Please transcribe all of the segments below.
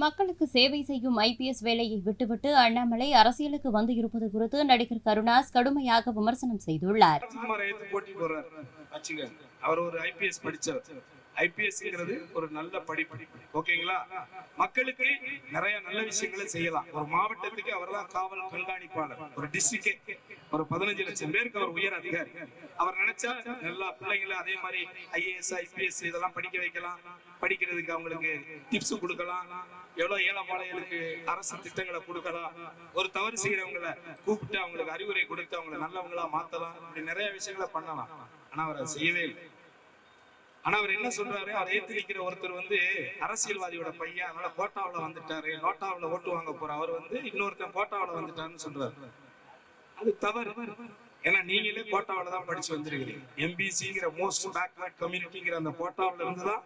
மக்களுக்கு சேவை செய்யும் ஐபிஎஸ் வேலையை விட்டுவிட்டு அண்ணாமலை அரசியலுக்கு வந்து இருப்பது குறித்து நடிகர் கருணாஸ் கடுமையாக விமர்சனம் செய்துள்ளார். அவர் ஒரு ஐபிஎஸ் படிச்சவர். ஐபிஎஸ்ங்கிறது ஒரு நல்ல படிப்பு, ஓகேங்களா? மக்களுக்கு நிறைய நல்ல விஷயங்களை செய்யலாம். ஒரு மாவட்டத்துக்கு அவர் தான் காவல் கண்காணிப்பாளர். ஒரு டிஸ்ட்ரிக்ட் ஒரு 15 லட்சம் பேருக்கு அவர் உயர் அதிகாரி. அவர் நினைச்சா எல்லா பிள்ளைங்களும் அதே மாதிரி ஐஏஎஸ் ஐபிஎஸ் இதெல்லாம் படிக்க வைக்கலாம். படிக்கிறதுக்கு அவங்களுக்கு டிப்ஸ் கொடுக்கலாம். எவ்வளவு ஏழைப்பாளையங்களுக்கு அரசு திட்டங்களை கொடுக்கலாம். ஒரு தவறு செய்யறவங்களை கூப்பிட்டு அவங்களுக்கு அறிவுரை கொடுத்து அவங்களை நல்லவங்களா மாத்தலாம். இப்படி நிறைய விஷயங்களை பண்ணலாம். ஆனா அவர் அதை செய்யவே இல்லை. ஆனா அவர் என்ன சொல்றாரு, அவர் ஏத்து நிக்கிற ஒருத்தர் அரசியல்வாதியோட பையன், அதனால கோட்டாவில வந்துட்டாரு, நோட்டாவில ஓட்டு வாங்க போற அவர் இன்னொருத்தன் கோட்டாவில வந்துட்டாருன்னு சொல்றாரு. அது தவறு. ஏன்னா நீங்களே கோட்டாவில தான் படிச்சு வந்திருக்கிறீங்க. எம்பிசிங்கிற மோஸ்ட் பேக்வர்ட் கம்யூனிட்டிங்கிற அந்த கோட்டாவில இருந்துதான்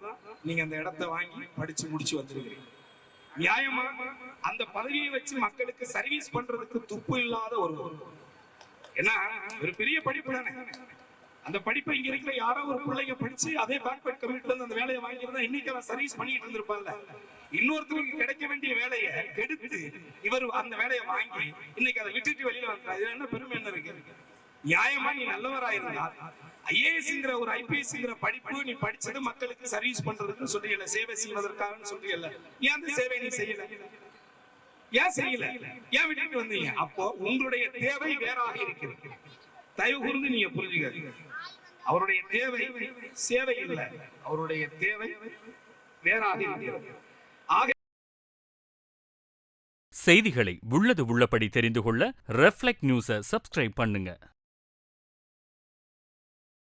நீங்க அந்த இடத்தை வாங்கி படிச்சு முடிச்சு வந்திருக்கிறீங்க. நியாயமா அந்த பதவியை வச்சு மக்களுக்கு சர்வீஸ் பண்றதுக்கு துப்பு இல்லாத ஒரு ஏன்னா ஒரு பெரிய படிப்பு தானே. அந்த படிப்பை இங்க இருக்கிற யாரோ ஒரு பிள்ளைங்க படிச்சு அதே பேக்வர்ட் கம்யூனிட்டில இருந்து அந்த வேலையை வாங்கியிருந்தா இன்னைக்கு அவன் சர்வீஸ் பண்ணிட்டு இருந்திருப்பான்ல. இன்னொருத்தருக்கு கிடைக்க வேண்டிய வேலையை கெடுத்து இவர் அந்த வேலையை வாங்கி இன்னைக்கு அதை விட்டுட்டு வெளியில வந்தார். இது என்ன பெருமை என்ன இருக்கு? நியாயமா நீ நல்லவராயிருந்தா ஐஏஎஸ்ங்கிற ஒரு ஐபிஎஸ்ங்கிற படிப்பு நீ படிச்சது மக்களுக்கு சர்வீஸ் பண்றதுன்னு சொல்றீங்கல்ல, சேவை செய்வதற்காக சொல்றீங்கல்ல, ஏன் அந்த சேவை நீ செய்யல? ஏன் செய்யல? ஏன் விட்டுட்டு வந்தீங்க? அப்போ உங்களுடைய தேவை வேறாக இருக்கிறது. தயவு கூர்ந்து நீங்க புரிஞ்சுக்க. அவருடைய தேவை சேவை இல்லை, அவருடைய தேவை வேறாக இருக்கிறது. செய்திகளை உள்ளது உள்ளபடி தெரிந்து கொள்ள ரெஃப்ளெக்ட் நியூஸை சப்ஸ்கிரைப் பண்ணுங்க.